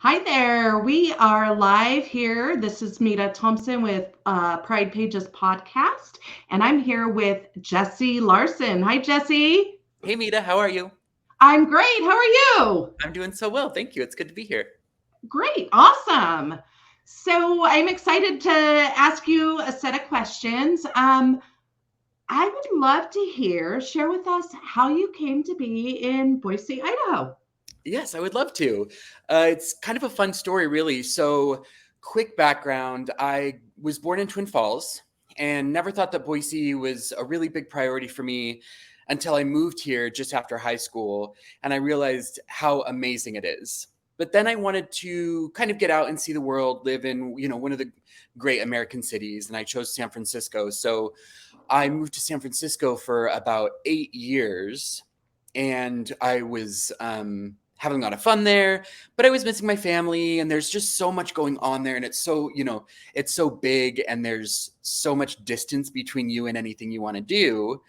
Hi there. We are live here. This is Mita Thompson with Pride Pages podcast, and I'm here with Jesse Larsen. Hi, Jesse. Hey Mita, how are you? I'm great. How are you? I'm doing so well, thank you. It's good to be here. Great. Awesome. So I'm excited to ask you a set of questions. I would love to share with us how you came to be in Boise, Idaho. Yes, I would love to. It's kind of a fun story, really. So, quick background, I was born in Twin Falls and never thought that Boise was a really big priority for me until I moved here just after high school and I realized how amazing it is. But then I wanted to kind of get out and see the world, live in, one of the great American cities, and I chose San Francisco. So, I moved to San Francisco for about 8 years, and I was having a lot of fun there, but I was missing my family, and there's just so much going on there, and it's so big, and there's so much distance between you and anything you want to do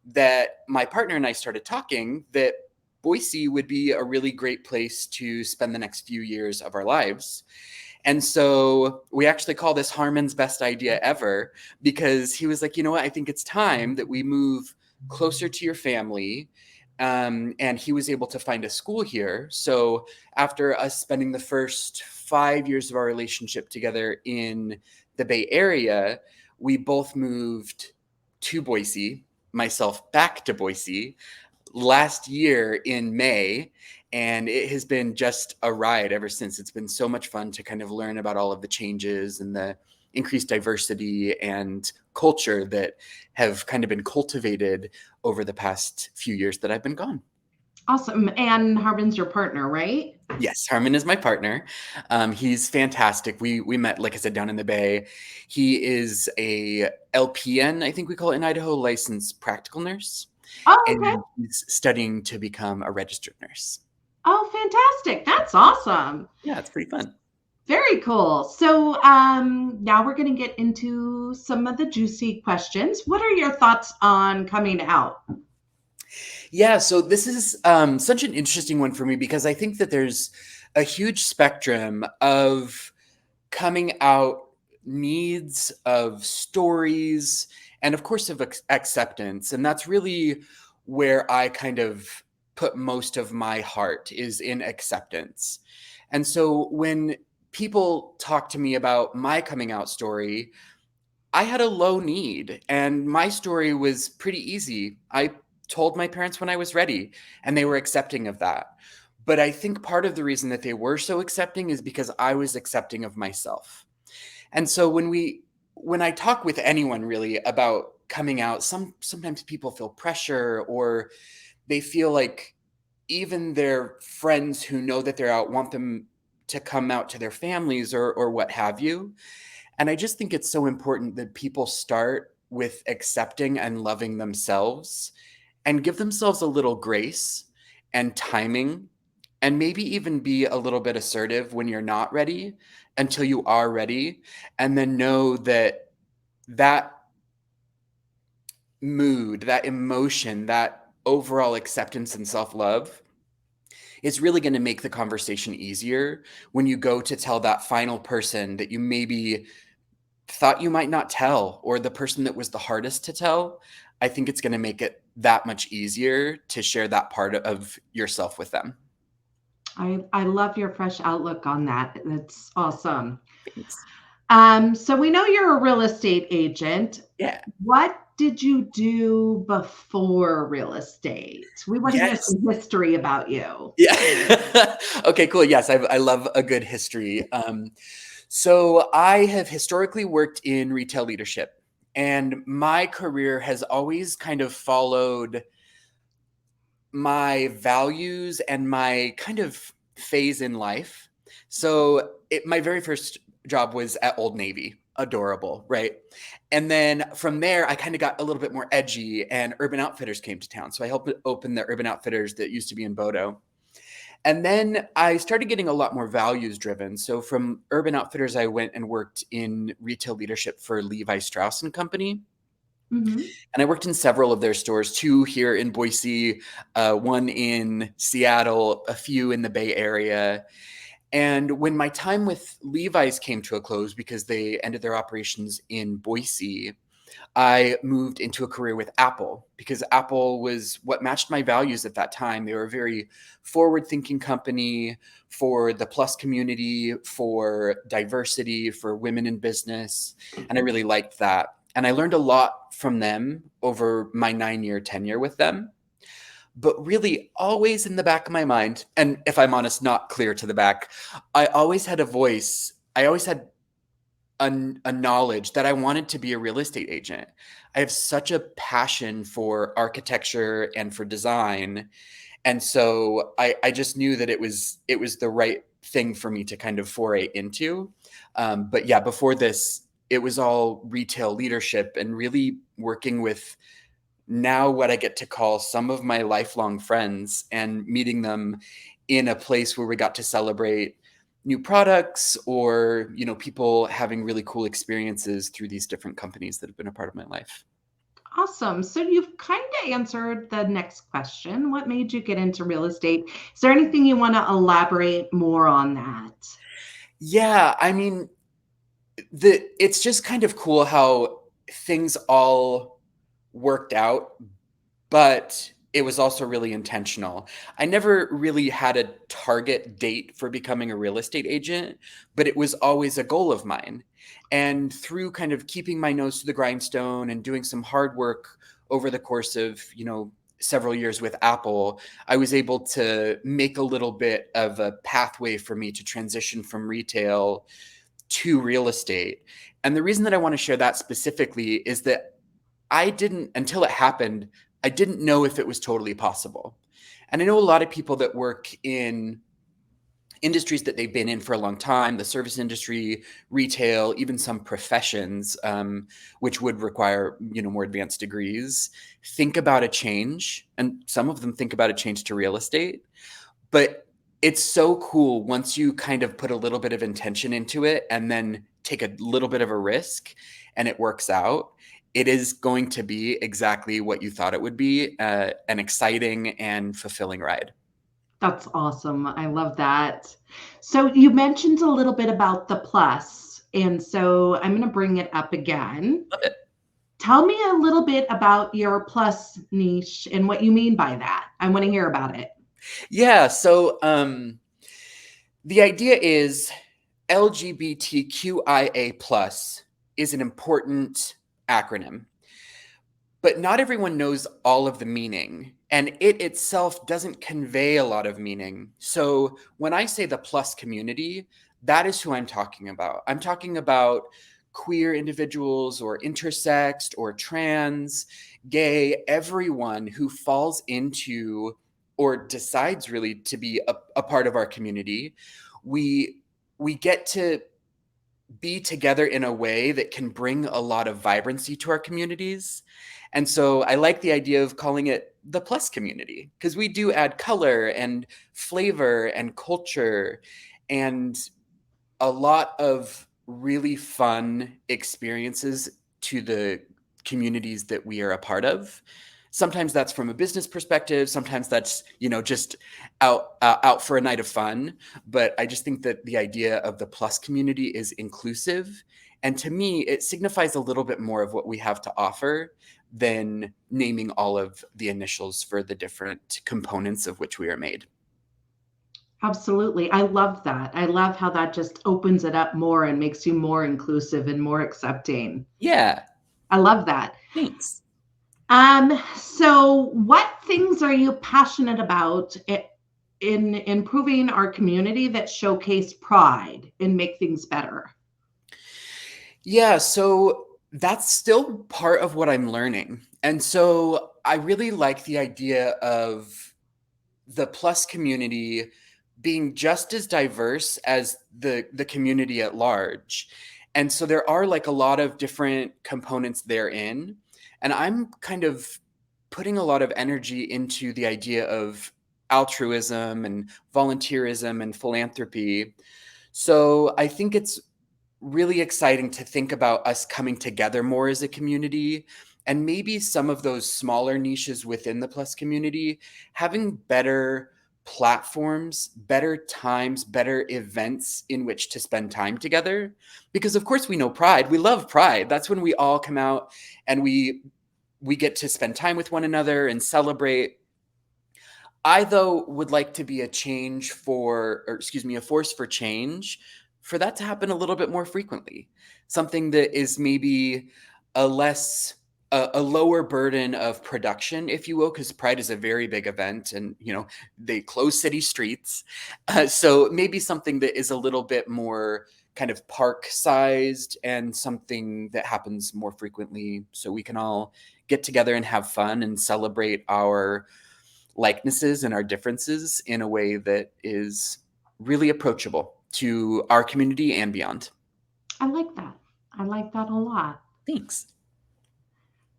that my partner and I started talking that Boise would be a really great place to spend the next few years of our lives. And so we actually call this Harmon's best idea ever, because he was like, you know what, I think it's time that we move closer to your family. And he was able to find a school here. So after us spending the first 5 years of our relationship together in the Bay Area, we both moved to Boise, myself back to Boise last year in May, and it has been just a ride ever since. It's been so much fun to kind of learn about all of the changes and the increased diversity and culture that have kind of been cultivated over the past few years that I've been gone. Awesome. And Harbin's your partner, right? Yes, Harmon is my partner. He's fantastic. We met, like I said, down in the Bay. He is a LPN, I think we call it in Idaho, licensed practical nurse, Oh, okay. and he's studying to become a registered nurse. Oh, fantastic. That's awesome. Yeah, it's pretty fun. Very cool. So now we're going to get into some of the juicy questions. What are your thoughts on coming out? Yeah, so this is such an interesting one for me because I think that there's a huge spectrum of coming out needs, of stories, and of course of acceptance. And that's really where I kind of put most of my heart, is in acceptance. And so when people talk to me about my coming out story, I had a low need, and my story was pretty easy. I told my parents when I was ready, and they were accepting of that. But I think part of the reason that they were so accepting is because I was accepting of myself. And so when I talk with anyone really about coming out, sometimes people feel pressure, or they feel like even their friends who know that they're out want them to come out to their families, or what have you. And I just think it's so important that people start with accepting and loving themselves and give themselves a little grace and timing, and maybe even be a little bit assertive when you're not ready until you are ready. And then know that that mood, that emotion, that overall acceptance and self love is really going to make the conversation easier when you go to tell that final person that you maybe thought you might not tell, or the person that was the hardest to tell. I think it's going to make it that much easier to share that part of yourself with them. I love your fresh outlook on that. That's awesome. Thanks. So we know you're a real estate agent. Yeah. What did you do before real estate? We want to hear Yes. some history about you. Yeah. Okay, cool. Yes, I love a good history. So I have historically worked in retail leadership, and my career has always kind of followed my values and my kind of phase in life. So my very first job was at Old Navy. Adorable, right? And then from there, I kind of got a little bit more edgy, and Urban Outfitters came to town. So I helped open the Urban Outfitters that used to be in Bodo. And then I started getting a lot more values driven. So from Urban Outfitters, I went and worked in retail leadership for Levi Strauss and Company. Mhm. And I worked in several of their stores, two here in Boise, one in Seattle, a few in the Bay Area. And when my time with Levi's came to a close because they ended their operations in Boise, I moved into a career with Apple because Apple was what matched my values at that time. They were a very forward thinking company for the plus community, for diversity, for women in business. And I really liked that. And I learned a lot from them over my 9-year tenure with them. But really, always in the back of my mind, and if I'm honest, not clear to the back, I always had a voice. I always had a knowledge that I wanted to be a real estate agent. I have such a passion for architecture and for design. And so I just knew that it was the right thing for me to kind of foray into. But yeah, before this, it was all retail leadership and really working with now what I get to call some of my lifelong friends and meeting them in a place where we got to celebrate new products or people having really cool experiences through these different companies that have been a part of my life. Awesome. So you've kind of answered the next question. What made you get into real estate? Is there anything you want to elaborate more on that? Yeah, I mean, it's just kind of cool how things all worked out, but it was also really intentional. I never really had a target date for becoming a real estate agent, but it was always a goal of mine. And through kind of keeping my nose to the grindstone and doing some hard work over the course of, several years with Apple, I was able to make a little bit of a pathway for me to transition from retail to real estate. And the reason that I want to share that specifically is that I didn't, until it happened, I didn't know if it was totally possible. And I know a lot of people that work in industries that they've been in for a long time, the service industry, retail, even some professions, which would require, more advanced degrees, think about a change. And some of them think about a change to real estate. But it's so cool once you kind of put a little bit of intention into it and then take a little bit of a risk and it works out. It is going to be exactly what you thought it would be, an exciting and fulfilling ride. That's awesome. I love that. So you mentioned a little bit about the plus, and so I'm going to bring it up again. Love it. Tell me a little bit about your plus niche and what you mean by that. I want to hear about it. Yeah. So the idea is LGBTQIA plus is an important acronym, but not everyone knows all of the meaning, and it itself doesn't convey a lot of meaning. So when I say the plus community, that is who I'm talking about. I'm talking about queer individuals or intersex or trans, gay, everyone who falls into or decides really to be a part of our community. We get to be together in a way that can bring a lot of vibrancy to our communities. And so I like the idea of calling it the plus community because we do add color and flavor and culture and a lot of really fun experiences to the communities that we are a part of. Sometimes that's from a business perspective. Sometimes that's, just out for a night of fun. But I just think that the idea of the plus community is inclusive. And to me, it signifies a little bit more of what we have to offer than naming all of the initials for the different components of which we are made. Absolutely. I love that. I love how that just opens it up more and makes you more inclusive and more accepting. Yeah, I love that. thanks. So what things are you passionate about in improving our community that showcase pride and make things better? Yeah, so that's still part of what I'm learning. And so I really like the idea of the plus community being just as diverse as the community at large. And so there are like a lot of different components therein. And I'm kind of putting a lot of energy into the idea of altruism and volunteerism and philanthropy. So I think it's really exciting to think about us coming together more as a community and maybe some of those smaller niches within the plus community having better platforms, better times, better events in which to spend time together. Because of course we know Pride. We love Pride. That's when we all come out and we get to spend time with one another and celebrate. I, though, would like to be a force for change, for that to happen a little bit more frequently. Something that is maybe a less, a lower burden of production, if you will, because Pride is a very big event and, they close city streets. So maybe something that is a little bit more kind of park sized and something that happens more frequently so we can all get together and have fun and celebrate our likenesses and our differences in a way that is really approachable to our community and beyond. I like that. I like that a lot. Thanks.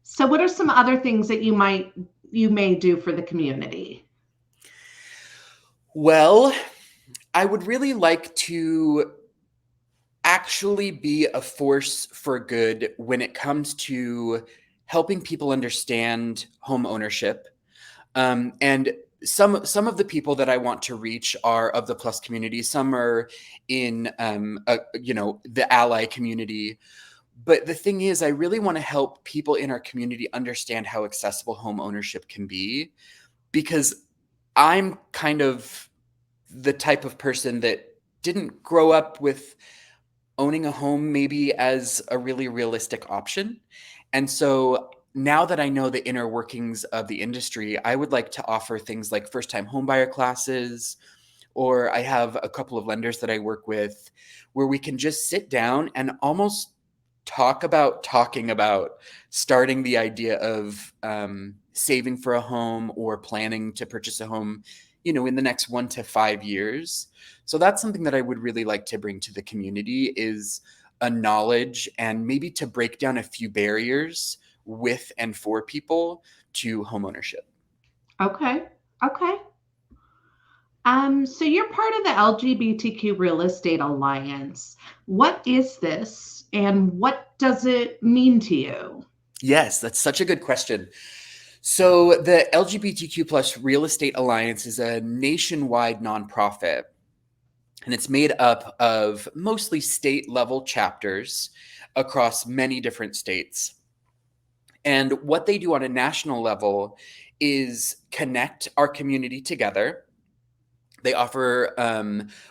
So what are some other things that you may do for the community? Well, I would really like to actually be a force for good when it comes to helping people understand home ownership. And some of the people that I want to reach are of the plus community. Some are in the ally community. But the thing is, I really want to help people in our community understand how accessible home ownership can be, because I'm kind of the type of person that didn't grow up with owning a home maybe as a really realistic option. And so now that I know the inner workings of the industry, I would like to offer things like first time homebuyer classes, or I have a couple of lenders that I work with where we can just sit down and almost talking about starting the idea of saving for a home or planning to purchase a home, in the next 1 to 5 years. So that's something that I would really like to bring to the community, is a knowledge and maybe to break down a few barriers with and for people to homeownership. Okay. Okay. So you're part of the LGBTQ Real Estate Alliance. What is this and what does it mean to you? Yes, that's such a good question. So the LGBTQ plus Real Estate Alliance is a nationwide nonprofit, and it's made up of mostly state level chapters across many different states. And what they do on a national level is connect our community together. They offer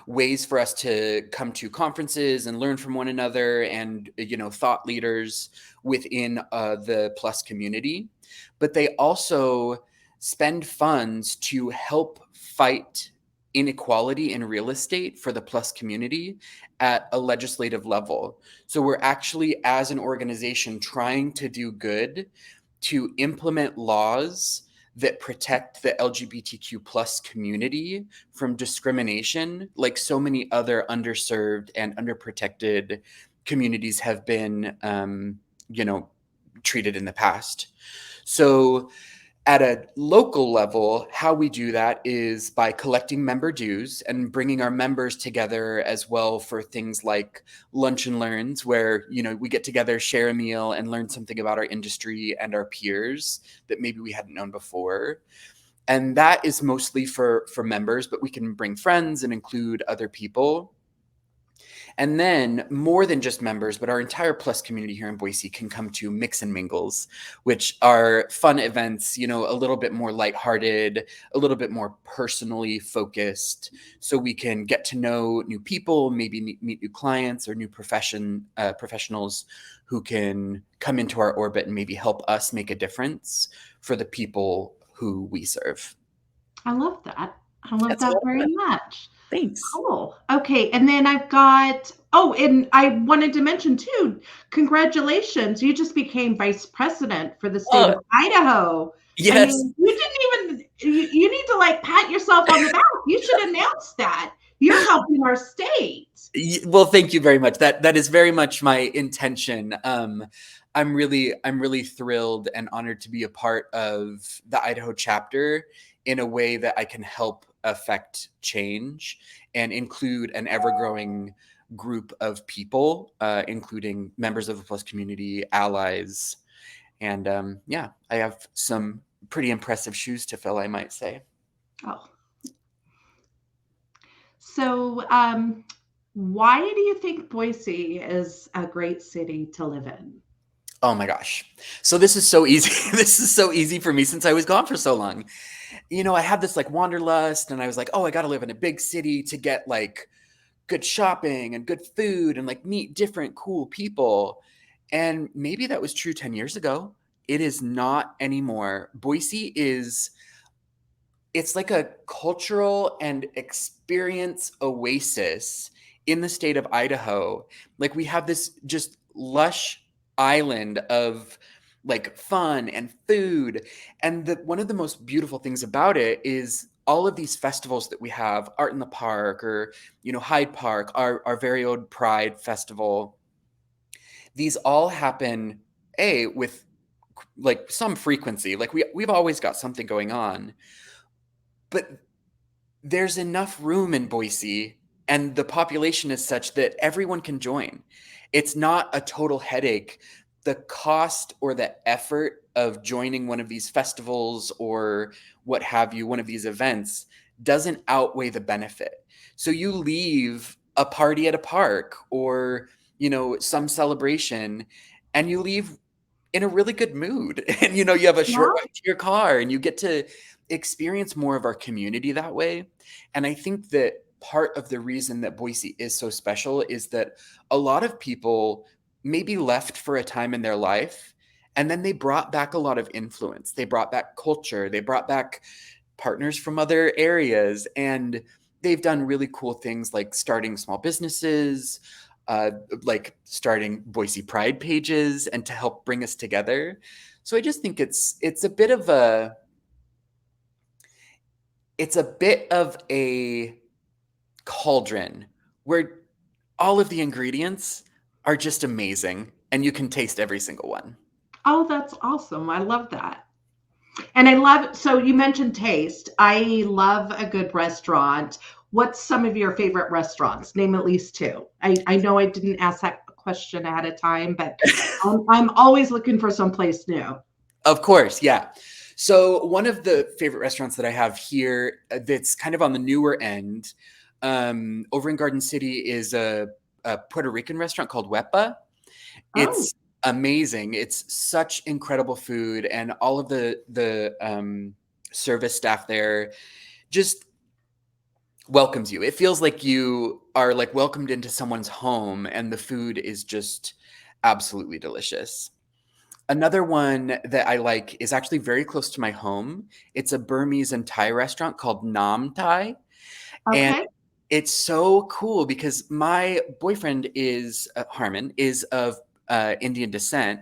ways for us to come to conferences and learn from one another, and thought leaders within the plus community. But they also spend funds to help fight inequality in real estate for the plus community at a legislative level. So we're actually, as an organization, trying to do good to implement laws that protect the LGBTQ plus community from discrimination, like so many other underserved and underprotected communities have been, treated in the past. So at a local level, how we do that is by collecting member dues and bringing our members together as well for things like lunch and learns, where we get together, share a meal, and learn something about our industry and our peers that maybe we hadn't known before. And that is mostly for members, but we can bring friends and include other people. And then, more than just members, but our entire plus community here in Boise can come to Mix and Mingles, which are fun events, a little bit more lighthearted, a little bit more personally focused, so we can get to know new people, maybe meet new clients or new professionals who can come into our orbit and maybe help us make a difference for the people who we serve. I love that. I love That's a that lot of very fun. much. Thanks. Cool. Okay. And then I've got, oh, and I wanted to mention too, congratulations. You just became vice president for the state Oh, of Idaho. I yes. mean, you didn't even, you need to like pat yourself on the back. You should announce that. You're helping our state. Well, thank you very much. That is very much my intention. I'm really thrilled and honored to be a part of the Idaho chapter in a way that I can help affect change and include an ever-growing group of people, including members of the plus community, allies, and yeah, I have some pretty impressive shoes to fill, I might say. Oh, So, why do you think Boise is a great city to live in? Oh my gosh. So this is so easy. This is so easy for me since I was gone for so long. I had this like wanderlust and I was like, oh, I got to live in a big city to get like good shopping and good food and like meet different cool people. And maybe that was true 10 years ago. It is not anymore. Boise is it's like a cultural and experience oasis in the state of Idaho. Like we have this just lush island of like fun and food. And one of the most beautiful things about it is all of these festivals that we have, Art in the Park or, Hyde Park, our very own Pride Festival. These all happen, with like some frequency. Like we've always got something going on. But there's enough room in Boise and the population is such that everyone can join. It's not a total headache. The cost or the effort of joining one of these festivals or what have you, one of these events, doesn't outweigh the benefit. So you leave a party at a park or, some celebration and you leave in a really good mood and you have a short Yeah. ride to your car and you get to experience more of our community that way. And I think that part of the reason that Boise is so special is that a lot of people maybe left for a time in their life and then they brought back a lot of influence. They brought back culture, they brought back partners from other areas, and they've done really cool things like starting small businesses, uh, like starting Boise Pride pages, and to help bring us together. So I just think it's a bit of a cauldron where all of the ingredients are just amazing and you can taste every single one. Oh, that's awesome. I love that. And I love, so you mentioned taste. I love a good restaurant. What's some of your favorite restaurants? Name at least two. I know I didn't ask that question ahead of time, but I'm always looking for someplace new. Of course, yeah. So one of the favorite restaurants that I have here, that's kind of on the newer end, over in Garden City, is a Puerto Rican restaurant called Wepa. Oh, It's amazing. It's such incredible food, and all of the service staff there just welcomes you. It feels like you are like welcomed into someone's home, and the food is just absolutely delicious. Another one that I like is actually very close to my home. It's a Burmese and Thai restaurant called Nam Thai. And okay. it's so cool because my boyfriend Harmon, is of Indian descent.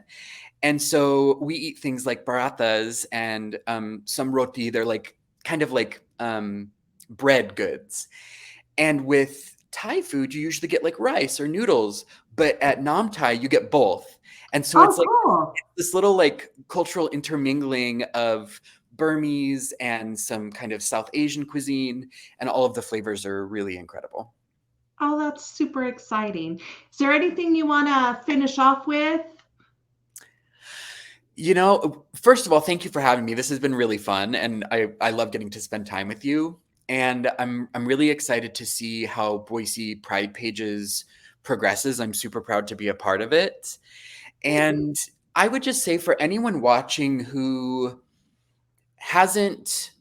And so we eat things like barathas and some roti. They're like kind of like bread goods. And with Thai food, you usually get like rice or noodles, but at Nam Thai, you get both. And so Oh, it's like cool. this little like cultural intermingling of Burmese and some kind of South Asian cuisine, and all of the flavors are really incredible. Oh, that's super exciting. Is there anything you want to finish off with? First of all, thank you for having me. This has been really fun, and I love getting to spend time with you. And I'm really excited to see how Boise Pride Pages progresses. I'm super proud to be a part of it. And I would just say for anyone watching who hasn't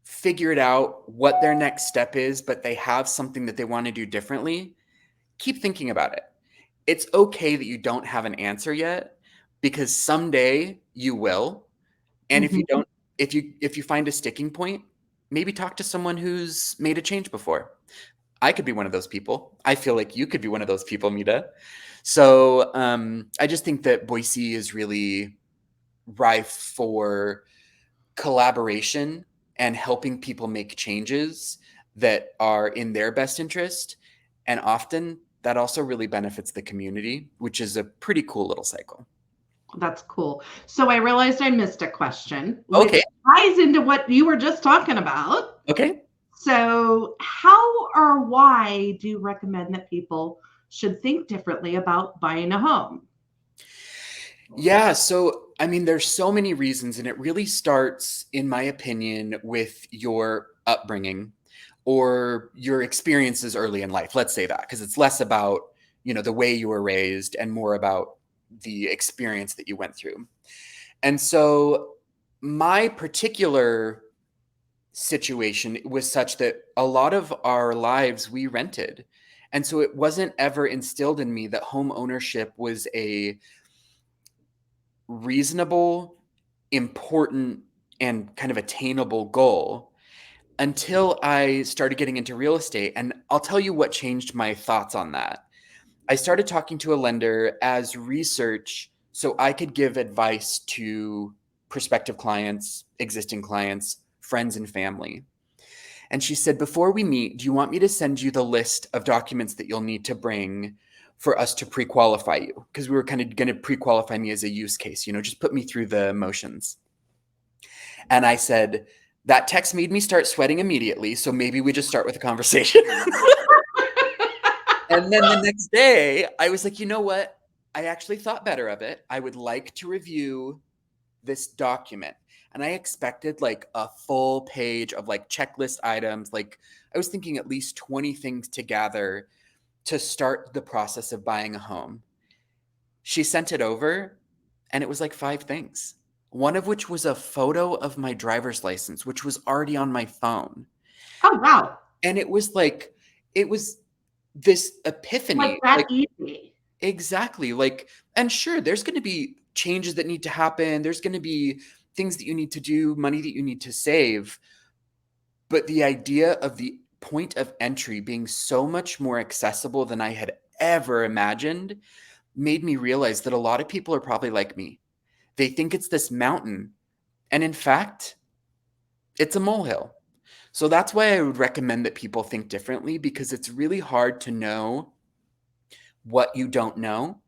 figured out what their next step is, but they have something that they want to do differently, keep thinking about it. It's okay that you don't have an answer yet because someday you will. And if you Mhm. don't, if you find a sticking point, maybe talk to someone who's made a change before. I could be one of those people. I feel like you could be one of those people, Mita. So I just think that Boise is really rife for collaboration and helping people make changes that are in their best interest. And often that also really benefits the community, which is a pretty cool little cycle. That's cool. So I realized I missed a question, Okay. which ties into what you were just talking about. Okay. So, how or why do you recommend that people should think differently about buying a home? Yeah. So, I mean, there's so many reasons, and it really starts, in my opinion, with your upbringing. or your experiences early in life. Let's say that, because it's less about, the way you were raised and more about the experience that you went through. And so my particular situation was such that a lot of our lives we rented. And so it wasn't ever instilled in me that home ownership was a reasonable, important, and kind of attainable goal until I started getting into real estate. And I'll tell you what changed my thoughts on that. I started talking to a lender as research so I could give advice to prospective clients, existing clients, friends, and family. And she said, before we meet, do you want me to send you the list of documents that you'll need to bring for us to pre-qualify you? Because we were kind of going to pre-qualify me as a use case, just put me through the motions. And I said, that text made me start sweating immediately. So maybe we just start with a conversation. And then the next day, I was like, you know what? I actually thought better of it. I would like to review this document. And I expected like a full page of like checklist items. Like I was thinking at least 20 things to gather to start the process of buying a home. She sent it over and it was like 5 things. One of which was a photo of my driver's license, which was already on my phone. Oh, wow. And it was this epiphany. Like that easy. Exactly. And sure, there's going to be changes that need to happen. There's going to be things that you need to do, money that you need to save. But the idea of the point of entry being so much more accessible than I had ever imagined made me realize that a lot of people are probably like me. They think it's this mountain. And in fact, it's a molehill. So that's why I would recommend that people think differently, because it's really hard to know what you don't know.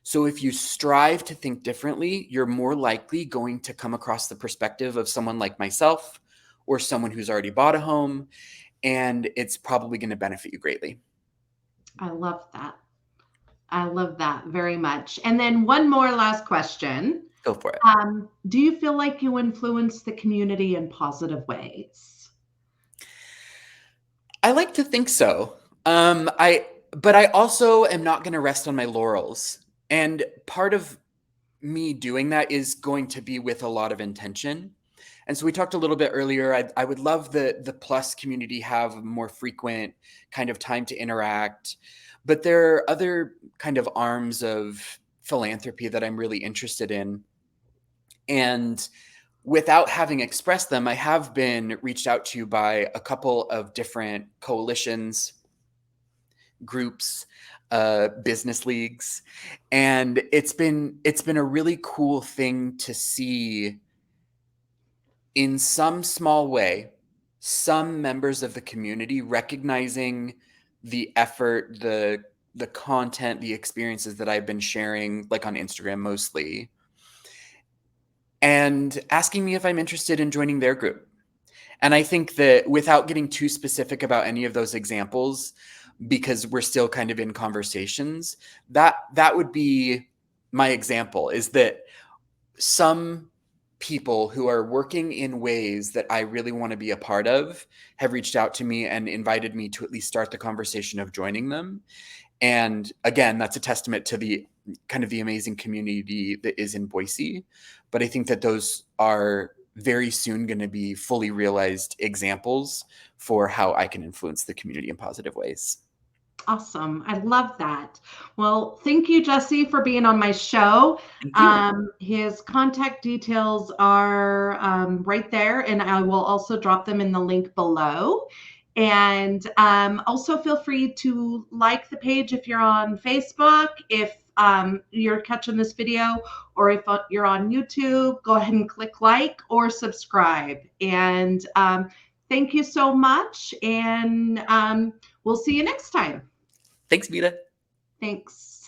So if you strive to think differently, you're more likely going to come across the perspective of someone like myself or someone who's already bought a home, and it's probably going to benefit you greatly. I love that. I love that very much. And then one more last question. Go for it. Do you feel like you influence the community in positive ways? I like to think so. But I also am not going to rest on my laurels. And part of me doing that is going to be with a lot of intention. And so we talked a little bit earlier. I would love the plus community have more frequent kind of time to interact. But there are other kind of arms of philanthropy that I'm really interested in. And without having expressed them, I have been reached out to by a couple of different coalitions, groups, business leagues, and it's been a really cool thing to see. In some small way, some members of the community recognizing the effort, the content, the experiences that I've been sharing, like on Instagram mostly, and asking me if I'm interested in joining their group. And I think that without getting too specific about any of those examples, because we're still kind of in conversations, that would be my example, is that some people who are working in ways that I really want to be a part of have reached out to me and invited me to at least start the conversation of joining them. And again, that's a testament to the kind of the amazing community that is in Boise. But I think that those are very soon going to be fully realized examples for how I can influence the community in positive ways. Awesome. I love that. Well, thank you, Jesse, for being on my show. Thank you. His contact details are right there, and I will also drop them in the link below. And also feel free to like the page if you're on Facebook. If you're catching this video, or if you're on YouTube, go ahead and click like or subscribe. And thank you so much. And we'll see you next time. Thanks, Mita. Thanks.